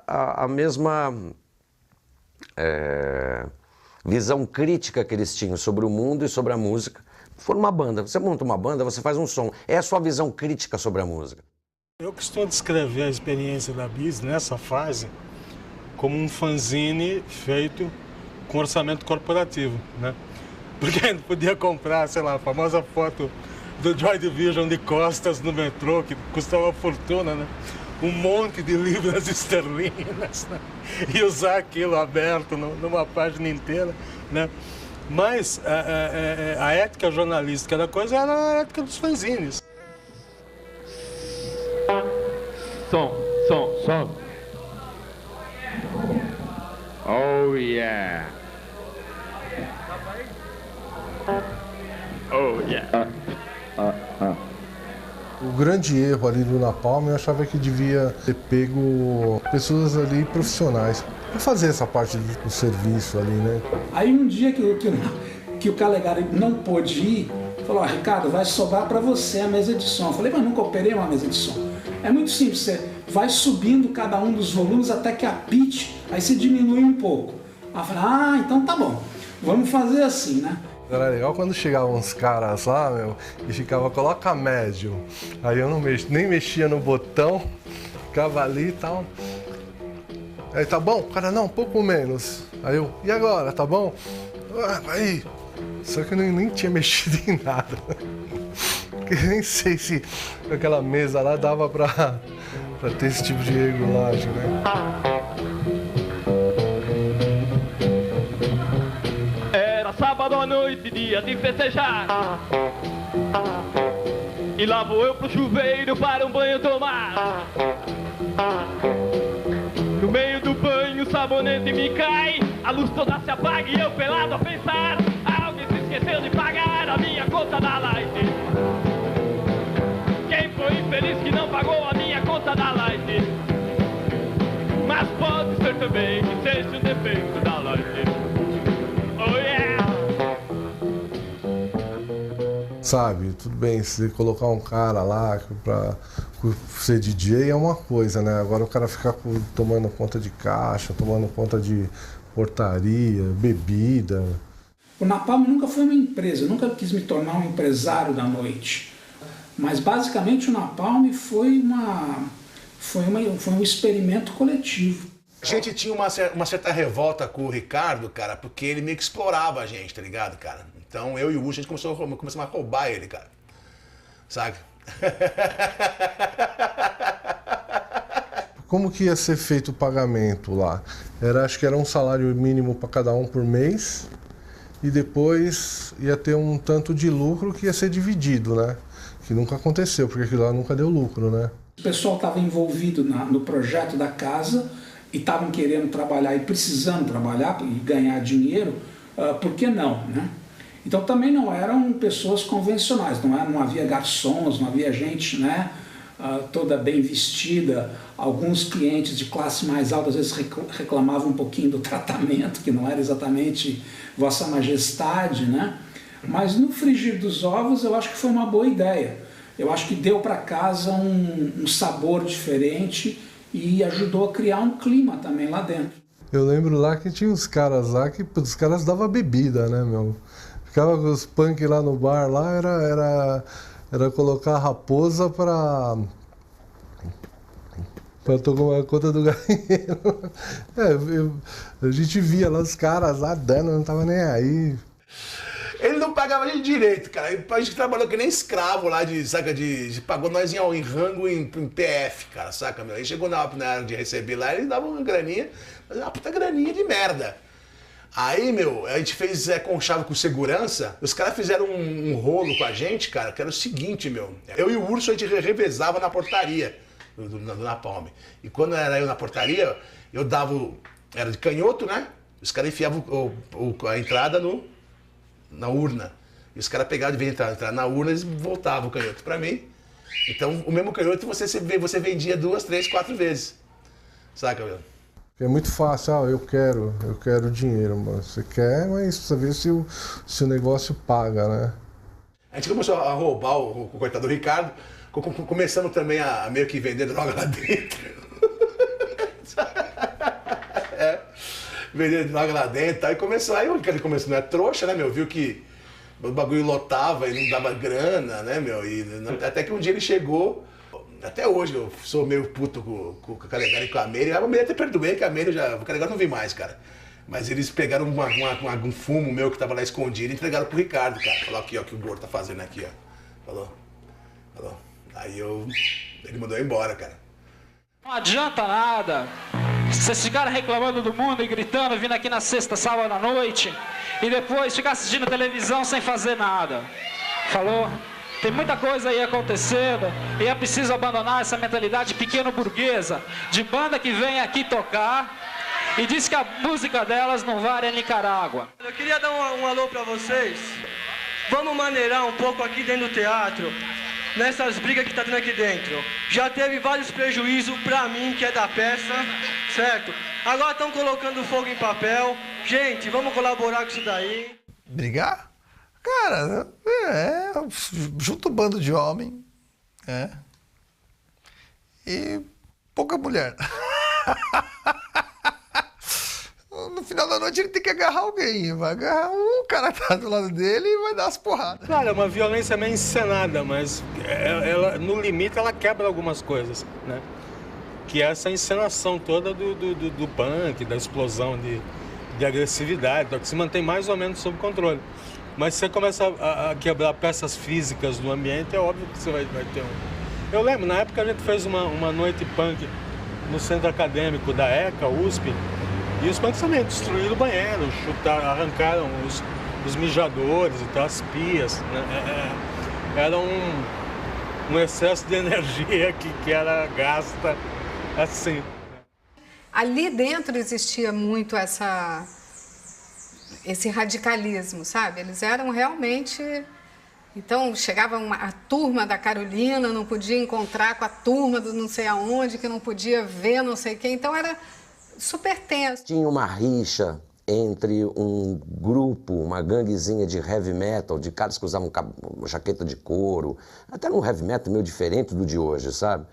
a mesma visão crítica que eles tinham sobre o mundo e sobre a música. For uma banda, você monta uma banda, você faz um som, é a sua visão crítica sobre a música. Eu costumo descrever a experiência da BIS nessa fase como um fanzine feito com orçamento corporativo, né? Porque a gente podia comprar, sei lá, a famosa foto do Joy Division de costas no metrô, que custava uma fortuna, né? Um monte de libras esterlinas, né? E usar aquilo aberto numa página inteira, né? Mas a ética jornalística da coisa era a ética dos fanzines. Som. Oh yeah. Oh yeah. O grande erro ali do Napalm, eu achava que devia ter pego pessoas ali profissionais para fazer essa parte do serviço ali, né? Aí um dia que o Calegari não pôde ir, falou: Ricardo, vai sobrar para você a mesa de som. Eu falei: mas nunca operei uma mesa de som. É muito simples, você vai subindo cada um dos volumes até que a pitch, aí você diminui um pouco. Aí eu falei: então tá bom, vamos fazer assim, né? Era legal quando chegavam uns caras lá, meu, e ficava: coloca médio. Aí eu nem mexia no botão, ficava ali e tal. Aí: tá bom? O cara: não, um pouco menos. Aí eu: e agora, tá bom? Aí. Só que eu nem tinha mexido em nada. Porque nem sei se aquela mesa lá dava pra ter esse tipo de regulagem, né? Sábado à noite, dia de festejar. E lá vou eu pro chuveiro para um banho tomar. No meio do banho o sabonete me cai, a luz toda se apaga e eu pelado a pensar: alguém se esqueceu de pagar a minha conta da Light. Quem foi infeliz que não pagou a minha conta? também que seja um defeito da loja. Oh yeah! Sabe, tudo bem, se colocar um cara lá pra ser DJ é uma coisa, né? Agora o cara ficar tomando conta de caixa, tomando conta de portaria, bebida. O Napalm nunca foi uma empresa, eu nunca quis me tornar um empresário da noite. Mas basicamente o Napalm foi um experimento coletivo. A gente tinha uma certa revolta com o Ricardo, cara, porque ele meio que explorava a gente, tá ligado, cara? Então eu e o Urso, a gente começou a roubar ele, cara. Sabe? Como que ia ser feito o pagamento lá? Acho que era um salário mínimo para cada um por mês e depois ia ter um tanto de lucro que ia ser dividido, né? Que nunca aconteceu, porque aquilo lá nunca deu lucro, né? O pessoal estava envolvido no projeto da casa e estavam querendo trabalhar e precisando trabalhar e ganhar dinheiro, por que não, né? Então também não eram pessoas convencionais, não havia garçons, não havia gente, né, toda bem vestida. Alguns clientes de classe mais alta às vezes reclamavam um pouquinho do tratamento, que não era exatamente Vossa Majestade, né? Mas no frigir dos ovos eu acho que foi uma boa ideia. Eu acho que deu para casa um sabor diferente e ajudou a criar um clima também lá dentro. Eu lembro lá que tinha uns caras lá que os caras davam bebida, né, meu? Ficava com os punk lá no bar, lá era colocar a raposa pra tomar conta do galinheiro. A gente via lá os caras lá dando, não tava nem aí. Ele não pagava a gente direito, cara. A gente trabalhou que nem escravo lá, pagou nós em rango em PF, cara, saca, meu? Aí chegou na hora de receber lá, ele dava uma graninha, mas uma puta graninha de merda. Aí, meu, a gente fez conchavo com segurança, os caras fizeram um rolo com a gente, cara, que era o seguinte, meu. Eu e o Urso, a gente revezava na portaria do Napalm. E quando era eu na portaria, eu dava, era de canhoto, né? Os caras enfiavam a entrada na urna. E os caras pegavam, de vez em entrar na urna, eles voltavam o canhoto pra mim. Então, o mesmo canhoto você vendia 2, 3, 4 vezes. Saca, meu? É muito fácil, eu quero dinheiro, mano. Você quer, mas precisa ver se o negócio paga, né? A gente começou a roubar o coitado do Ricardo, começamos também a meio que vender droga lá dentro. Vender droga lá dentro, aí o Ricardo começou, não é trouxa, né, meu? Viu que o bagulho lotava e não dava grana, né, meu? E até que um dia ele chegou. Até hoje eu sou meio puto com o Calegari e com a Meire. A Meire até perdoei, que a Meire o Calegari não vi mais, cara. Mas eles pegaram um fumo meu que tava lá escondido e entregaram pro Ricardo, cara. Falou aqui, ó, o que o Gordo tá fazendo aqui, ó. Falou. Aí ele mandou eu embora, cara. Não adianta nada. Vocês ficaram reclamando do mundo e gritando, vindo aqui na sexta, sábado à noite, e depois ficar assistindo televisão sem fazer nada. Falou? Tem muita coisa aí acontecendo e é preciso abandonar essa mentalidade pequeno-burguesa de banda que vem aqui tocar e diz que a música delas não vale a Nicarágua. Eu queria dar um alô pra vocês. Vamos maneirar um pouco aqui dentro do teatro, nessas brigas que tá tendo aqui dentro. Já teve vários prejuízos pra mim, que é da peça, certo? Agora estão colocando fogo em papel. Gente, vamos colaborar com isso daí. Brigar? Cara, junto um bando de homem, e pouca mulher. No final da noite ele tem que agarrar alguém, vai agarrar um cara que tá do lado dele e vai dar as porradas. Claro, é uma violência meio encenada, mas ela, no limite ela quebra algumas coisas, né? Que é essa encenação toda do punk, da explosão de agressividade, que se mantém mais ou menos sob controle. Mas se você começa a quebrar peças físicas do ambiente, é óbvio que você vai ter um... Eu lembro, na época a gente fez uma noite punk no centro acadêmico da ECA, USP, e os punks também destruíram o banheiro, arrancaram os mijadores e tal, as pias, né? Era um excesso de energia que era gasta assim. Ali dentro existia muito esse radicalismo, sabe? Eles eram realmente... Então, chegava a turma da Carolina, não podia encontrar com a turma do não sei aonde, que não podia ver não sei quem. Então, super tenso. Tinha uma rixa entre um grupo, uma ganguezinha de heavy metal, de caras que usavam uma jaqueta de couro, até um heavy metal meio diferente do de hoje, sabe?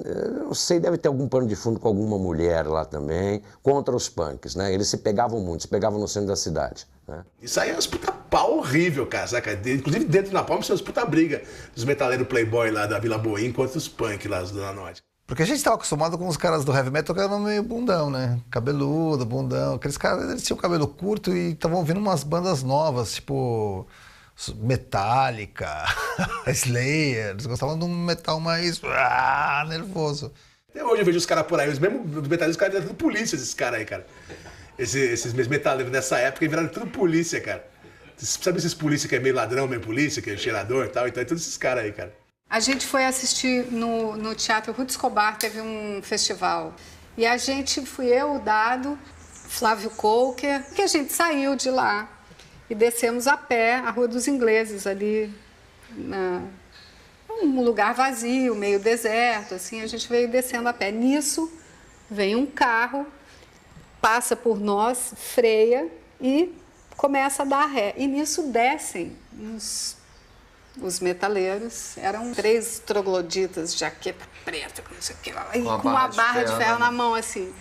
Eu não sei, deve ter algum pano de fundo com alguma mulher lá também, contra os punks, né? Eles se pegavam muito, se pegavam no centro da cidade, né? Isso aí é umas puta pau horrível, cara, saca? Inclusive dentro da Palma, isso é umas puta briga dos metaleiros playboy lá da Vila Boim contra os punk lá do Zona Norte. Porque a gente estava acostumado com os caras do heavy metal que eram meio bundão, né? Cabeludo, bundão. Aqueles caras, eles tinham cabelo curto e estavam ouvindo umas bandas novas, tipo Metallica, Slayer. Eles gostavam de um metal mais nervoso. Até hoje eu vejo os caras por aí, os mesmos metaleiros, os caras eram tudo polícia, esses caras aí, cara. Esses metaleiros nessa época viraram tudo polícia, cara. Sabe esses polícia que é meio ladrão, meio polícia, que é cheirador e tal? Então é todos esses caras aí, cara. A gente foi assistir no Teatro Ruth Escobar, teve um festival. E a gente, fui eu, o Dado, Flávio Coker, que a gente saiu de lá e descemos a pé a Rua dos Ingleses, ali, um lugar vazio, meio deserto, assim, a gente veio descendo a pé. Nisso, vem um carro, passa por nós, freia e começa a dar ré. E nisso descem os metaleiros, eram 3 trogloditas, jaqueta preta, não sei o que, e com uma barra de ferro na mão, assim.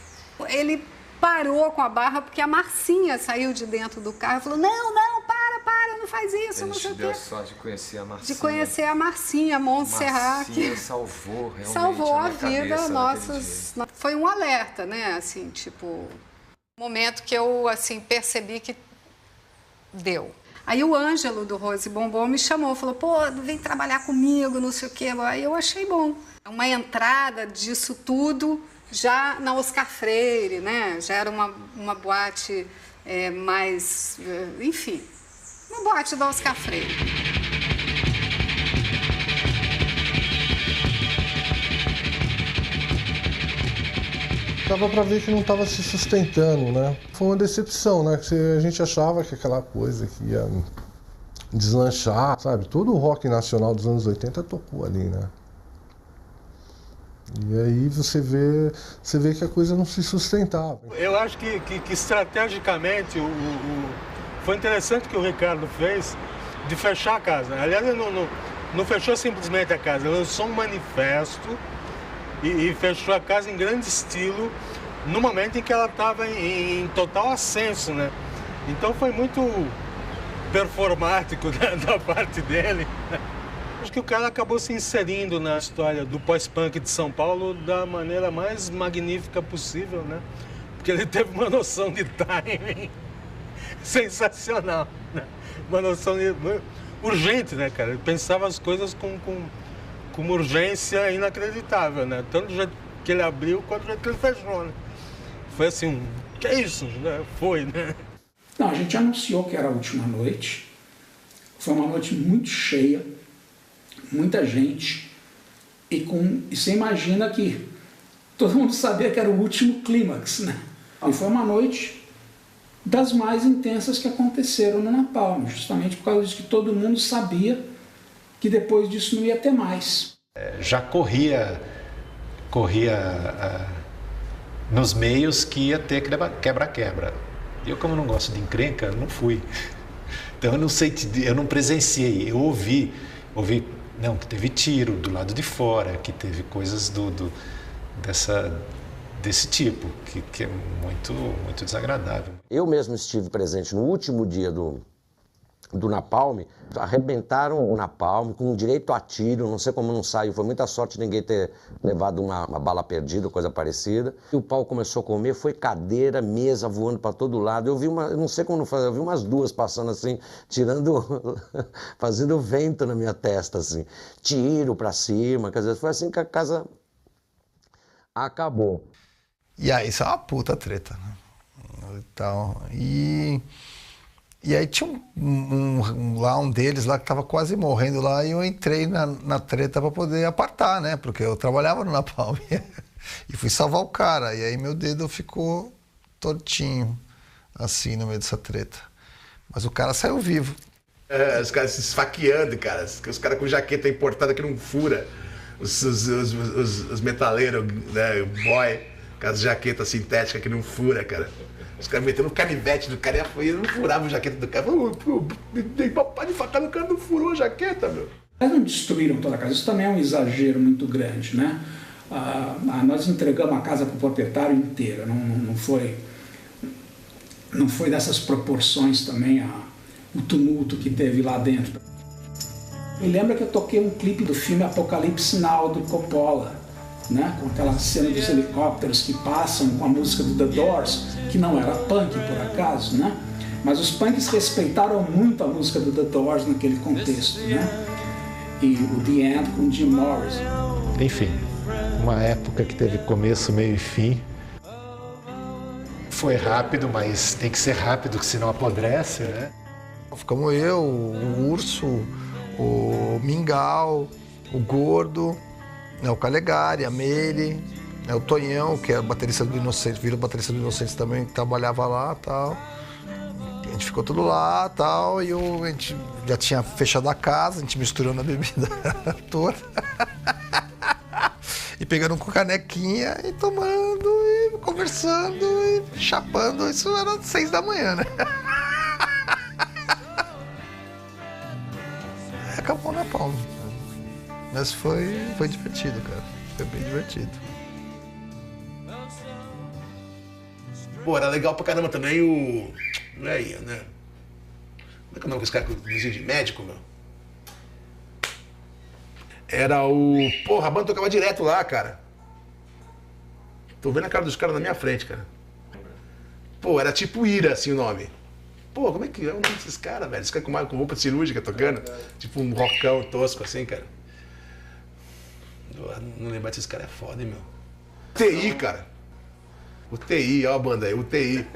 Ele parou com a barra porque a Marcinha saiu de dentro do carro e falou, não, para, não faz isso, não sei o quê. A gente deu sorte de conhecer a Marcinha. De conhecer a Marcinha, Montserrat. Marcinha salvou realmente salvou a vida, nossos... Foi um alerta, né, assim, tipo, momento que eu, assim, percebi que deu. Aí o Ângelo do Rose Bombom me chamou, falou, pô, vem trabalhar comigo, não sei o quê. Aí eu achei bom. Uma entrada disso tudo já na Oscar Freire, né? Já era uma boate mais, enfim, uma boate da Oscar Freire. Dava pra ver que não estava se sustentando, né? Foi uma decepção, né? Que a gente achava que aquela coisa que ia deslanchar, sabe? Todo o rock nacional dos anos 80 tocou ali, né? E aí você vê que a coisa não se sustentava. Eu acho que estrategicamente foi interessante o que o Ricardo fez de fechar a casa. Aliás, ele não fechou simplesmente a casa, ele lançou um manifesto e fechou a casa em grande estilo no momento em que ela estava em total ascenso, né? Então foi muito performático da parte dele. Acho que o cara acabou se inserindo na história do pós-punk de São Paulo da maneira mais magnífica possível, né? Porque ele teve uma noção de timing sensacional, né? Uma noção urgente, né, cara? Ele pensava as coisas com uma urgência inacreditável, né? Tanto do jeito que ele abriu quanto do jeito que ele fechou, né? Foi assim, que é isso? Né? Foi, né? Não, a gente anunciou que era a última noite. Foi uma noite muito cheia, muita gente. E você imagina que todo mundo sabia que era o último clímax, né? E foi uma noite das mais intensas que aconteceram no Napalm, justamente por causa disso que todo mundo sabia que depois disso não ia ter mais. Já corria nos meios que ia ter quebra-quebra. Eu, como não gosto de encrenca, não fui. Então eu não sei, eu não presenciei, eu ouvi, não, que teve tiro do lado de fora, que teve coisas desse tipo, que é muito, muito desagradável. Eu mesmo estive presente no último dia do Napalm, arrebentaram o Napalm com direito a tiro, não sei como não saiu, foi muita sorte ninguém ter levado uma bala perdida, coisa parecida. E o pau começou a comer, foi cadeira, mesa voando para todo lado. Eu não sei como não fazer, eu vi umas 2 passando assim, fazendo vento na minha testa, assim, tiro para cima, quer dizer, foi assim que a casa acabou. E aí, isso é uma puta treta, né? Então, e aí tinha um deles lá que estava quase morrendo lá e eu entrei na treta para poder apartar, né? Porque eu trabalhava no Napalm e fui salvar o cara. E aí meu dedo ficou tortinho, assim, no meio dessa treta. Mas o cara saiu vivo. Os caras se esfaqueando, cara. Os caras com jaqueta importada que não fura. Os metaleiros, né, boy, Com as jaquetas sintéticas que não fura, cara. Os caras metendo o canivete do cara e não furava a jaqueta do cara. Dei papai de facada, o cara não furou a jaqueta, meu. Eles não destruíram toda a casa, isso também é um exagero muito grande, né? Nós entregamos a casa para o proprietário inteira, não foi dessas proporções também o tumulto que teve lá dentro. Me lembra que eu toquei um clipe do filme Apocalipse Now, do Coppola, né? Com aquela cena dos helicópteros que passam com a música do The Doors, que não era punk por acaso, né? Mas os punks respeitaram muito a música do The Doors naquele contexto, né? E o The End com Jim Morrison. Enfim, uma época que teve começo, meio e fim. Foi rápido, mas tem que ser rápido, senão apodrece, né? Ficamos eu, o Urso, o Mingau, o Gordo, o Calegari, a Meire, o Tonhão, que é baterista do Inocentes, virou baterista do Inocentes também, que trabalhava lá e tal. A gente ficou tudo lá e tal, e a gente já tinha fechado a casa, a gente misturando a bebida toda. E pegando com canequinha e tomando, e conversando, e chapando. Isso era 6 da manhã, né? Acabou na palma. Mas foi divertido, cara. Foi bem divertido. Pô, era legal pra caramba também o... Não é aí, né? Como é que é o nome desse cara com vizinho de médico, meu? Era o... Porra, a banda tocava direto lá, cara. Tô vendo a cara dos caras na minha frente, cara. Pô, era tipo Ira, assim, o nome. Pô, como é que é o nome desses caras, velho? Esses caras com roupa cirúrgica tocando. Tipo um rockão tosco, assim, cara. Não lembrar desses caras é foda, hein, meu? TI, cara. O TI, ó a banda aí, o TI.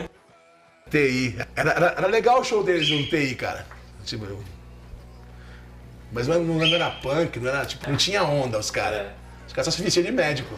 TI. Era legal o show deles no TI, cara. Tipo, mas não era punk, não era, tipo, não tinha onda os caras. Os caras só se vestiam de médico.